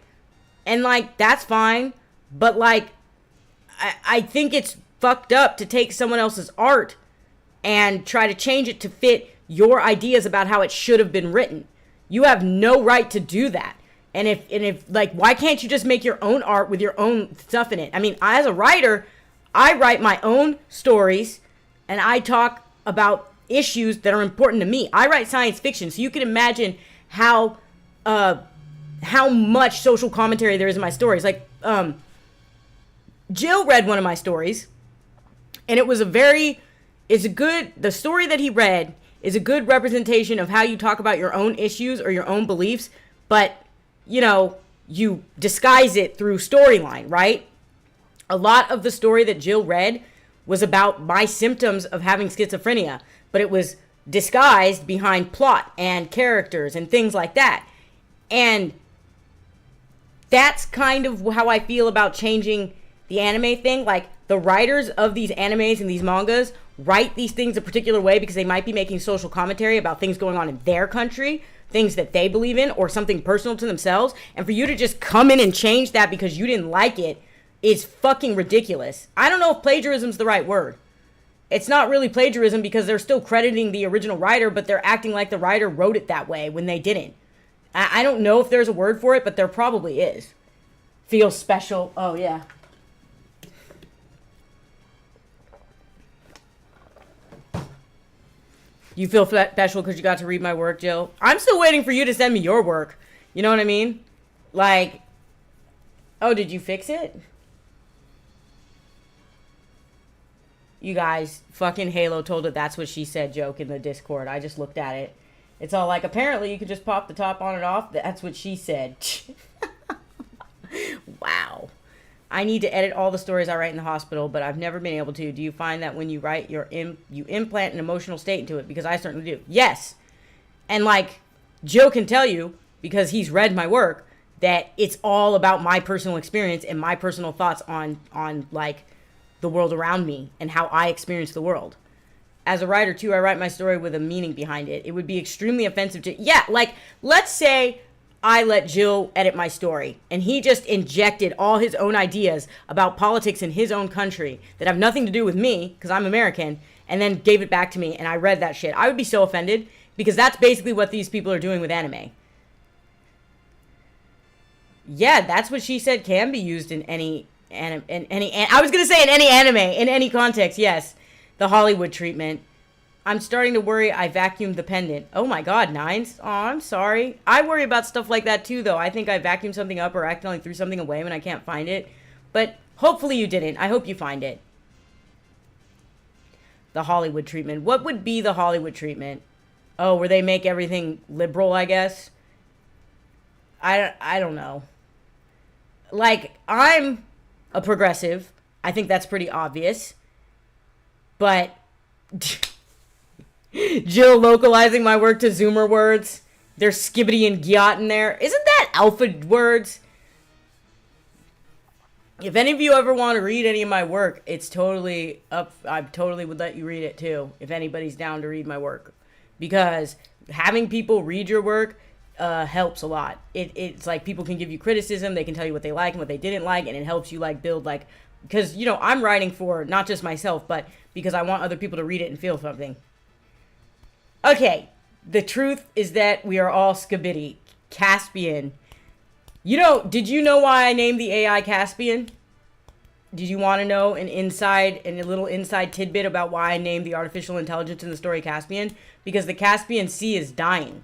And, like, that's fine, but, like, I think it's fucked up to take someone else's art and try to change it to fit your ideas about how it should have been written. You have no right to do that. And if like, why can't you just make your own art with your own stuff in it? I mean, as a writer, I write my own stories, and I talk about issues that are important to me. I write science fiction, so you can imagine how how much social commentary there is in my stories. Like, Jill read one of my stories, and it was the story that he read is a good representation of how you talk about your own issues or your own beliefs, but, you disguise it through storyline, right? A lot of the story that Jill read was about my symptoms of having schizophrenia, but it was disguised behind plot and characters and things like that. And that's kind of how I feel about changing the anime thing. Like, the writers of these animes and these mangas write these things a particular way because they might be making social commentary about things going on in their country, things that they believe in, or something personal to themselves. And for you to just come in and change that because you didn't like it is fucking ridiculous. I don't know if plagiarism's the right word. It's not really plagiarism because they're still crediting the original writer, but they're acting like the writer wrote it that way when they didn't. I don't know if there's a word for it, but there probably is. Feels special. Oh, yeah. You feel special because you got to read my work, Jill? I'm still waiting for you to send me your work. You know what I mean? Like, oh, did you fix it? You guys, fucking Halo told it that's what she said joke in the Discord. I just looked at it. It's all like, apparently you could just pop the top on and off. That's what she said. Wow. I need to edit all the stories I write in the hospital, but I've never been able to. Do you find that when you write, you implant an emotional state into it? Because I certainly do. Yes. And like, Joe can tell you, because he's read my work, that it's all about my personal experience and my personal thoughts on like the world around me and how I experience the world. As a writer too, I write my story with a meaning behind it. It would be extremely offensive to, yeah, like, let's say I let Jill edit my story and he just injected all his own ideas about politics in his own country that have nothing to do with me because I'm American, and then gave it back to me and I read that shit. I would be so offended because that's basically what these people are doing with anime. Yeah, that's what she said can be used in any I was going to say in any anime, in any context, yes. The Hollywood treatment. I'm starting to worry I vacuumed the pendant. Oh my god, Nines. Oh, I'm sorry. I worry about stuff like that too, though. I think I vacuumed something up or accidentally threw something away when I can't find it. But hopefully you didn't. I hope you find it. The Hollywood treatment. What would be the Hollywood treatment? Oh, where they make everything liberal, I guess? I don't know. Like, I'm a progressive. I think that's pretty obvious. But Jill localizing my work to Zoomer words. There's skibbity and gyat in there. Isn't that alpha words? If any of you ever want to read any of my work, it's totally up. I totally would let you read it too, if anybody's down to read my work. Because having people read your work helps a lot. It's like people can give you criticism, they can tell you what they like and what they didn't like, and it helps you like build like, because I'm writing for not just myself, but because I want other people to read it and feel something. Okay, the truth is that we are all Skibidi. Caspian. Did you know why I named the AI Caspian? Did you want to know a little inside tidbit about why I named the artificial intelligence in the story Caspian? Because the Caspian Sea is dying.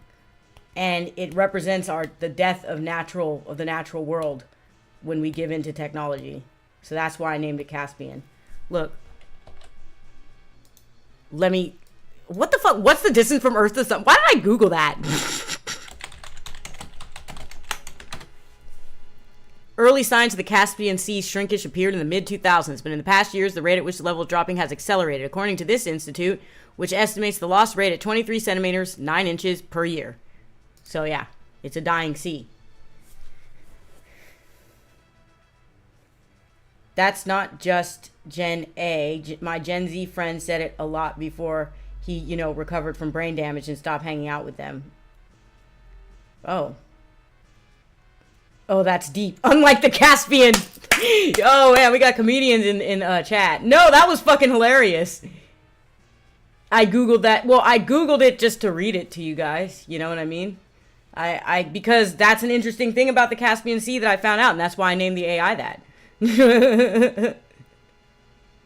And it represents the death of the natural world when we give in to technology. So that's why I named it Caspian. Look. What the fuck? What's the distance from Earth to Sun? Why did I Google that? Early signs of the Caspian Sea's shrinkage appeared in the mid-2000s, but in the past years, the rate at which the level of dropping has accelerated, according to this institute, which estimates the loss rate at 23 centimeters, 9 inches per year. So yeah, it's a dying sea. That's not just Gen A. My Gen Z friend said it a lot before he, recovered from brain damage and stopped hanging out with them. Oh, that's deep. Unlike the Caspian. Oh, man, we got comedians in chat. No, that was fucking hilarious. I Googled that. Well, I Googled it just to read it to you guys. You know what I mean? Because that's an interesting thing about the Caspian Sea that I found out, and that's why I named the AI that.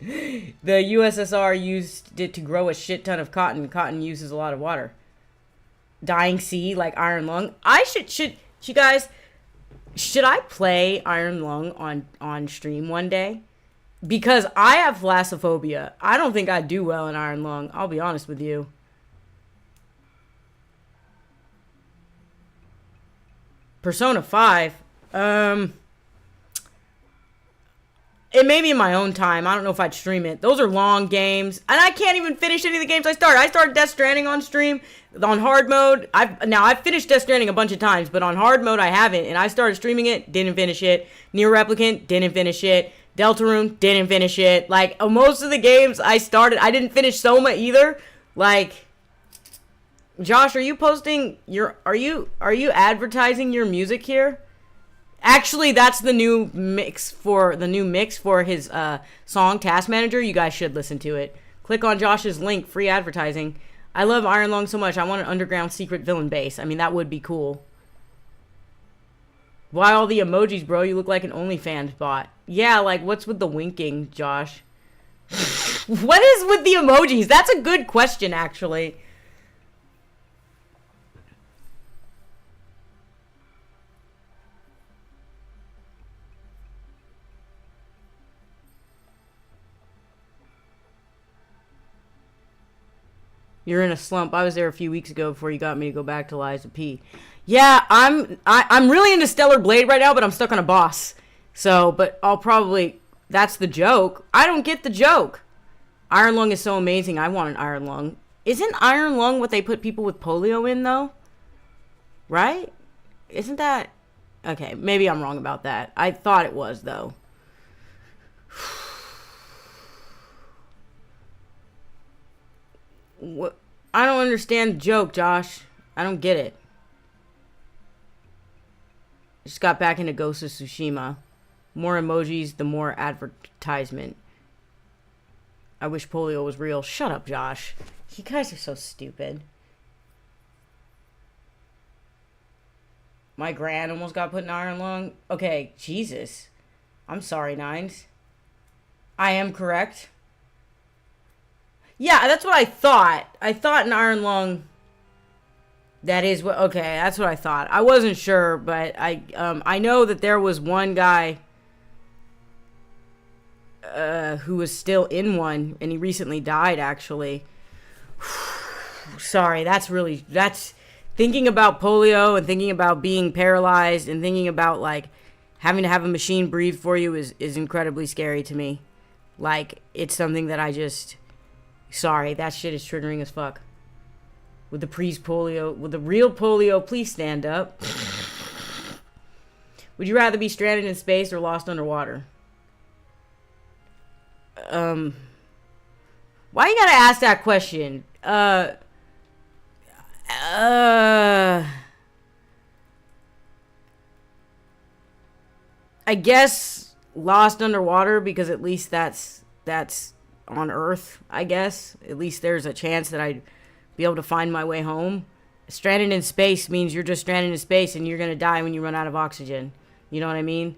The USSR used it to grow a shit ton of cotton. Cotton uses a lot of water. Dying sea, like iron lung. You guys, Should I play Iron Lung on stream one day? Because I have thalassophobia. I don't think I'd do well in Iron Lung. I'll be honest with you. Persona 5. It may be in my own time. I don't know if I'd stream it. Those are long games. And I can't even finish any of the games I started. I started Death Stranding on stream. On hard mode. I've finished Death Stranding a bunch of times. But on hard mode, I haven't. And I started streaming it. Didn't finish it. Nier Replicant. Didn't finish it. Deltarune. Didn't finish it. Like, most of the games I started, I didn't finish Soma either. Like, Josh, are you posting your... Are you advertising your music here? Actually, that's the new mix for his song Task Manager. You guys should listen to it. Click on Josh's link, free advertising. I love Iron Lung so much. I want an underground secret villain base. I mean, that would be cool. Why all the emojis, bro? You look like an OnlyFans bot. Yeah, like, what's with the winking, Josh? What is with the emojis? That's a good question, actually. You're in a slump. I was there a few weeks ago before you got me to go back to Liza P. Yeah, I'm really into Stellar Blade right now, but I'm stuck on a boss. So, but I'll probably... That's the joke. I don't get the joke. Iron Lung is so amazing. I want an Iron Lung. Isn't Iron Lung what they put people with polio in, though? Right? Isn't that... Okay, maybe I'm wrong about that. I thought it was, though. What? I don't understand the joke, Josh. I don't get it. Just got back into Ghost of Tsushima. More emojis, the more advertisement. I wish polio was real. Shut up, Josh. You guys are so stupid. My gran almost got put in Iron Lung. Okay, Jesus. I'm sorry, Nines. I am correct. Yeah, that's what I thought. I thought in Iron Lung... That is what... Okay, that's what I thought. I wasn't sure, but I know that there was one guy... who was still in one, and he recently died, actually. Sorry, that's thinking about polio and thinking about being paralyzed and thinking about, like, having to have a machine breathe for you is incredibly scary to me. Like, it's something that I just... Sorry, that shit is triggering as fuck. With the real polio, please stand up. Would you rather be stranded in space or lost underwater? Why you gotta ask that question? I guess lost underwater, because at least that's on Earth, I guess. At least there's a chance that I'd be able to find my way home. Stranded in space means you're just stranded in space and you're gonna die when you run out of oxygen. You know what I mean?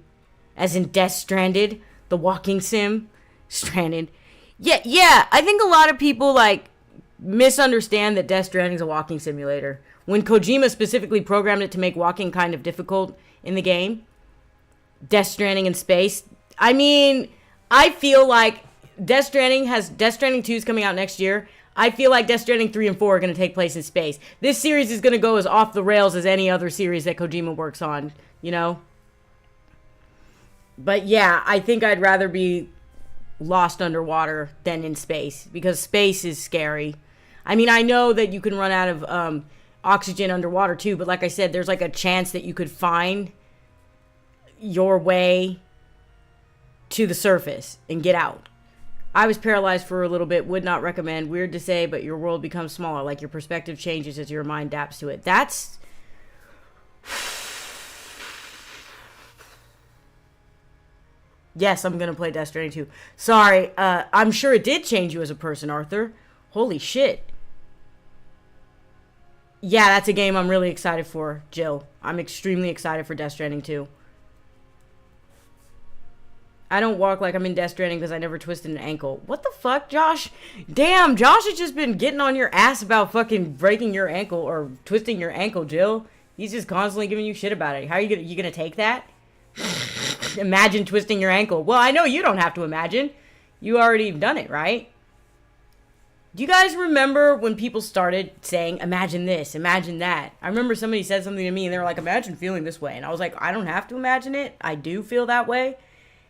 As in Death Stranded, the walking sim. Stranded. Yeah, I think a lot of people, like, misunderstand that Death Stranding is a walking simulator. When Kojima specifically programmed it to make walking kind of difficult in the game, Death Stranding in space, I mean, I feel like Death Stranding 2 is coming out next year. I feel like Death Stranding 3 and 4 are going to take place in space. This series is going to go as off the rails as any other series that Kojima works on, you know? But yeah, I think I'd rather be lost underwater than in space, because space is scary. I mean, I know that you can run out of oxygen underwater too, but like I said, there's like a chance that you could find your way to the surface and get out. I was paralyzed for a little bit, would not recommend. Weird to say, but your world becomes smaller, like your perspective changes as your mind adapts to it. That's... Yes, I'm going to play Death Stranding 2. Sorry, I'm sure it did change you as a person, Arthur. Holy shit. Yeah, that's a game I'm really excited for, Jill. I'm extremely excited for Death Stranding 2. I don't walk like I'm in Death Stranding because I never twisted an ankle. What the fuck, Josh? Damn, Josh has just been getting on your ass about fucking breaking your ankle or twisting your ankle, Jill. He's just constantly giving you shit about it. How are you gonna take that? Imagine twisting your ankle. Well, I know you don't have to imagine. You already done it, right? Do you guys remember when people started saying, imagine this, imagine that? I remember somebody said something to me and they were like, imagine feeling this way. And I was like, I don't have to imagine it. I do feel that way.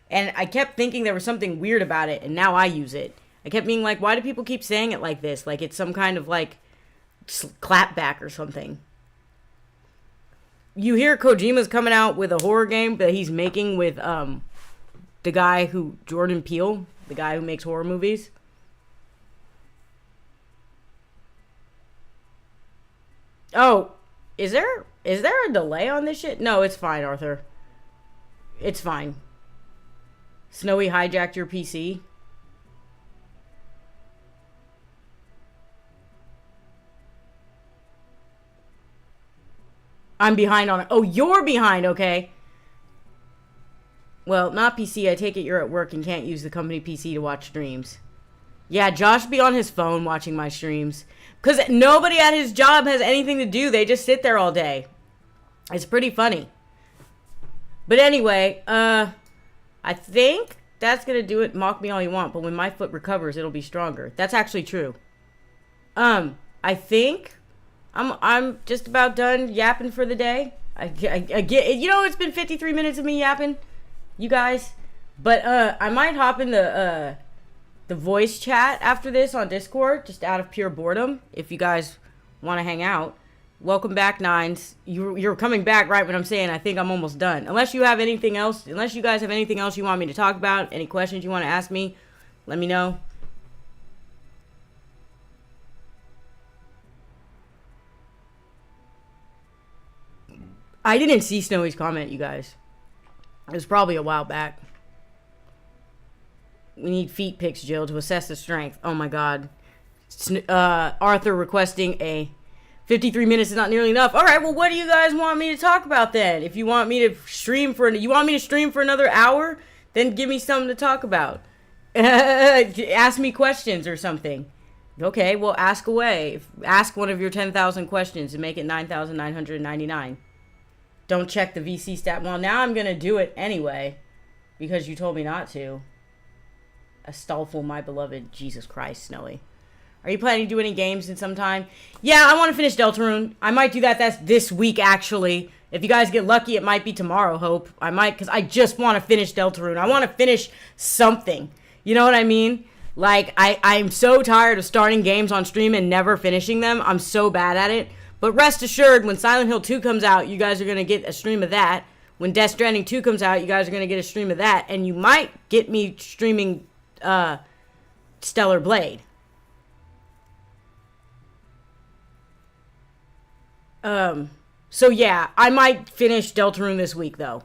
And I kept thinking there was something weird about it, and now I use it. I kept being like, why do people keep saying it like this? Like it's some kind of like clapback or something. You hear Kojima's coming out with a horror game that he's making with the guy who, Jordan Peele, the guy who makes horror movies. Oh, is there a delay on this shit? No, it's fine, Arthur. It's fine. Snowy hijacked your PC. I'm behind on it. Oh, you're behind, okay. Well, not PC. I take it you're at work and can't use the company PC to watch streams. Yeah, Josh be on his phone watching my streams. Because nobody at his job has anything to do. They just sit there all day. It's pretty funny. But anyway, I think that's going to do it. Mock me all you want. But when my foot recovers, it'll be stronger. That's actually true. I think I'm just about done yapping for the day. I get, you know, it's been 53 minutes of me yapping, you guys. But I might hop in the voice chat after this on Discord, just out of pure boredom. If you guys want to hang out, welcome back, Nines. You're coming back right when I'm saying I think I'm almost done. Unless you have anything else, unless you guys have anything else you want me to talk about, any questions you want to ask me, let me know. I didn't see Snowy's comment, you guys. It was probably a while back. We need feet pics, Jill, to assess the strength. Oh my god. Arthur requesting a 53 minutes is not nearly enough. All right, well, what do you guys want me to talk about then? If you want me to stream for another hour, then give me something to talk about. Ask me questions or something. Okay, well, ask away. Ask one of your 10,000 questions and make it 9,999. Don't check the VC stat. Well, now I'm going to do it anyway because you told me not to. Astolfo, my beloved. Jesus Christ, Snowy. Are you planning to do any games in some time? Yeah, I want to finish Deltarune. I might do that. That's this week, actually. If you guys get lucky, it might be tomorrow, Hope. I might, because I just want to finish Deltarune. I want to finish something. You know what I mean? Like, I'm so tired of starting games on stream and never finishing them. I'm so bad at it. But rest assured, when Silent Hill 2 comes out, you guys are going to get a stream of that. When Death Stranding 2 comes out, you guys are going to get a stream of that. And you might get me streaming Stellar Blade. So yeah, I might finish Deltarune this week, though.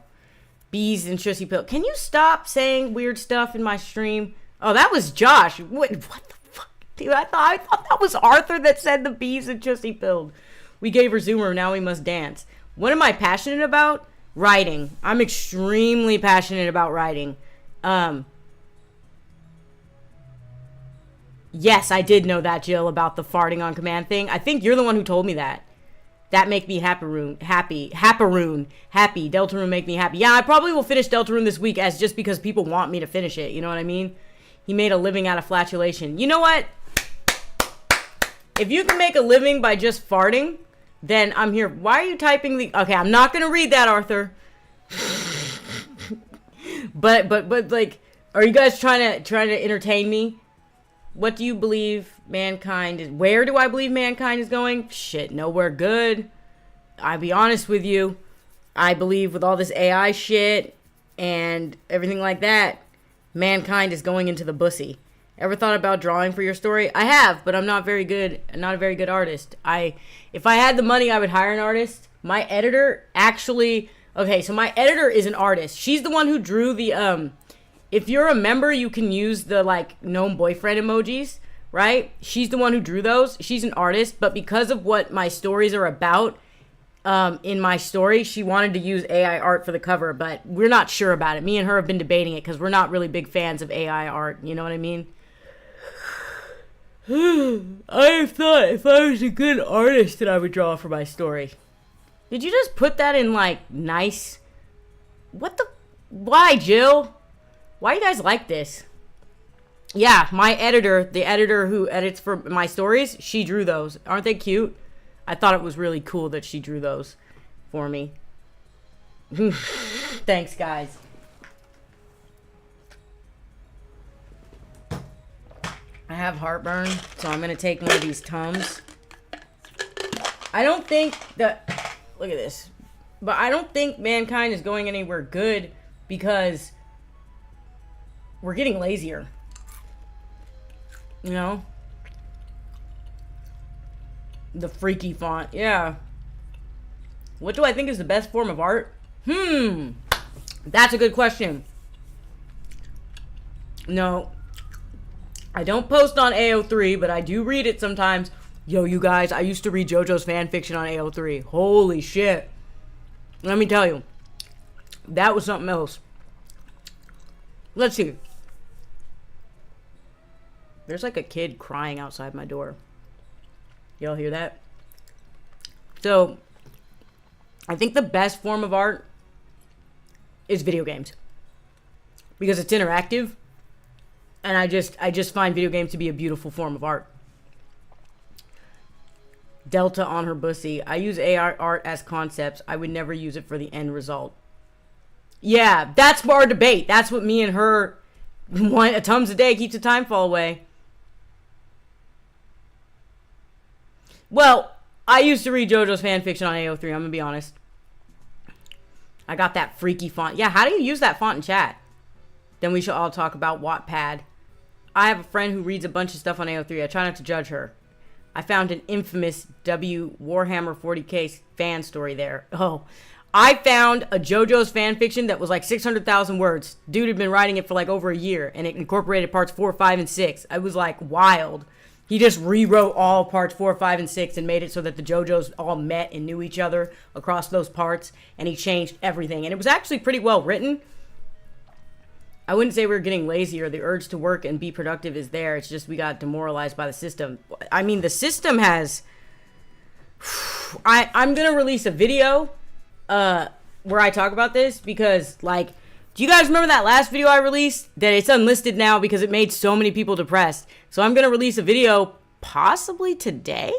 Bees and Shussy Pill. Can you stop saying weird stuff in my stream? Oh, that was Josh. What the fuck? Dude, I thought that was Arthur that said the bees and Shussy Pilled. We gave her Zoomer, now we must dance. What am I passionate about? Writing. I'm extremely passionate about writing. Yes, I did know that, Jill, about the farting on command thing. I think you're the one who told me that. That make me happy. Deltarune make me happy. Yeah, I probably will finish Deltarune this week as just because people want me to finish it. You know what I mean? He made a living out of flatulation. You know what? If you can make a living by just farting, then I'm here. Why are you typing the... Okay, I'm not going to read that, Arthur. but like, are you guys trying to entertain me? What do you believe mankind is... Where do I believe mankind is going? Shit, nowhere good. I'll be honest with you. I believe with all this AI shit and everything like that, mankind is going into the bussy. Ever thought about drawing for your story? I have, but I'm not very good. I'm not a very good artist. If I had the money, I would hire an artist. My editor actually... Okay, so my editor is an artist. She's the one who drew the... If you're a member, you can use the, like, gnome boyfriend emojis, right? She's the one who drew those. She's an artist, but because of what my stories are about, in my story, she wanted to use AI art for the cover, but we're not sure about it. Me and her have been debating it because we're not really big fans of AI art. You know what I mean? I thought if I was a good artist that I would draw for my story. Did you just put that in, like, nice? What the? Why, Jill? Why you guys like this? Yeah, my editor, the editor who edits for my stories, she drew those. Aren't they cute? I thought it was really cool that she drew those for me. Thanks, guys. I have heartburn, so I'm going to take one of these Tums. I don't think that... Look at this. But I don't think mankind is going anywhere good because we're getting lazier. You know? The freaky font. Yeah. What do I think is the best form of art? That's a good question. No. I don't post on AO3, but I do read it sometimes. Yo, you guys, I used to read JoJo's fan fiction on AO3. Holy shit. Let me tell you. That was something else. Let's see. There's like a kid crying outside my door. Y'all hear that? So, I think the best form of art is video games. Because it's interactive. And I just find video games to be a beautiful form of art. Delta on her bussy. I use AI art as concepts. I would never use it for the end result. Yeah, that's our debate. That's what me and her want. A Tums a day keeps the time fall away. Well, I used to read JoJo's fanfiction on AO3, I'm gonna be honest. I got that freaky font. Yeah, how do you use that font in chat? Then we should all talk about Wattpad. I have a friend who reads a bunch of stuff on AO3. I try not to judge her. I found an infamous W Warhammer 40k fan story there. Oh, I found a JoJo's fanfiction that was like 600,000 words. Dude had been writing it for like over a year, and it incorporated parts 4, 5, and 6. I was like, wild. He just rewrote all parts 4, 5, and 6 and made it so that the JoJos all met and knew each other across those parts, and he changed everything. And it was actually pretty well written. I wouldn't say we're getting lazier. The urge to work and be productive is there. It's just we got demoralized by the system. I mean, the system has... I'm going to release a video where I talk about this because, like, do you guys remember that last video I released? That it's unlisted now because it made so many people depressed. So I'm going to release a video possibly today?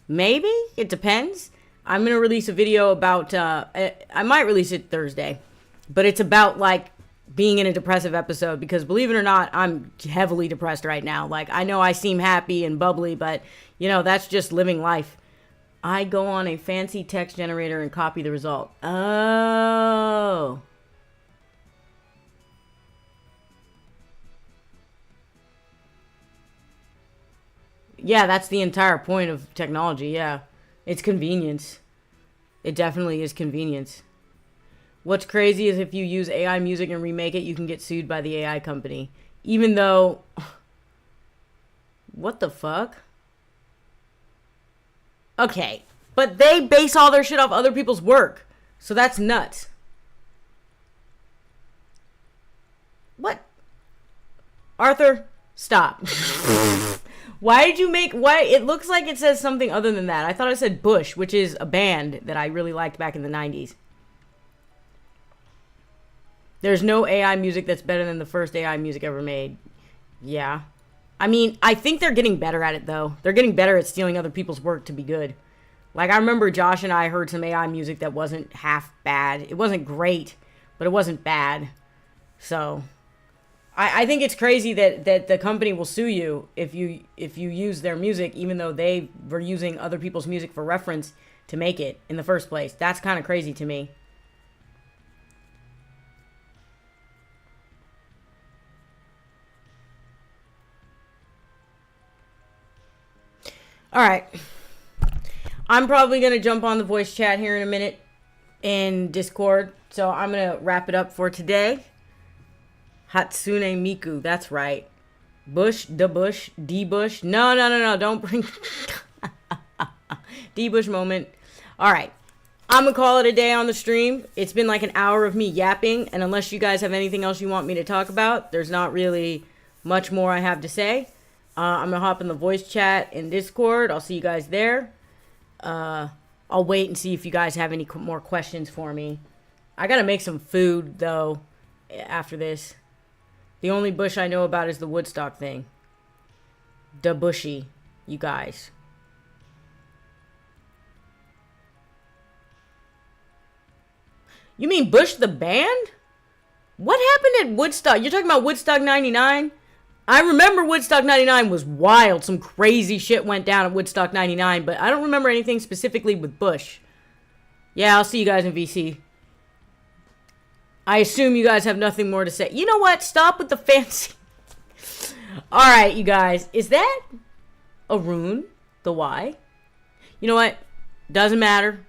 Maybe? It depends. I'm going to release a video about... I might release it Thursday. But it's about, like, being in a depressive episode because, believe it or not, I'm heavily depressed right now. Like, I know I seem happy and bubbly, but, you know, that's just living life. I go on a fancy text generator and copy the result. Oh. Yeah, that's the entire point of technology, yeah. It's convenience. It definitely is convenience. What's crazy is if you use AI music and remake it, you can get sued by the AI company. Even though... What the fuck? Okay, but they base all their shit off other people's work. So that's nuts. What? Arthur, stop. Why did you make... Why? It looks like it says something other than that. I thought it said Bush, which is a band that I really liked back in the 90s. There's no AI music that's better than the first AI music ever made. Yeah. I mean, I think they're getting better at it, though. They're getting better at stealing other people's work to be good. Like, I remember Josh and I heard some AI music that wasn't half bad. It wasn't great, but it wasn't bad. So, I think it's crazy that the company will sue you if you use their music, even though they were using other people's music for reference to make it in the first place. That's kind of crazy to me. All right. I'm probably going to jump on the voice chat here in a minute in Discord. So I'm going to wrap it up for today. Hatsune Miku. That's right. Bush, the Bush, D Bush. No. Don't bring D Bush moment. All right. I'm going to call it a day on the stream. It's been like an hour of me yapping. And unless you guys have anything else you want me to talk about, there's not really much more I have to say. I'm going to hop in the voice chat in Discord. I'll see you guys there. I'll wait and see if you guys have any more questions for me. I gotta make some food, though, after this. The only Bush I know about is the Woodstock thing. Da Bushy, you guys. You mean Bush the band? What happened at Woodstock? You're talking about Woodstock 99? I remember Woodstock 99 was wild. Some crazy shit went down at Woodstock 99, but I don't remember anything specifically with Bush. Yeah, I'll see you guys in VC. I assume you guys have nothing more to say. You know what? Stop with the fancy. Alright, you guys. Is that a rune? The Y? You know what? Doesn't matter.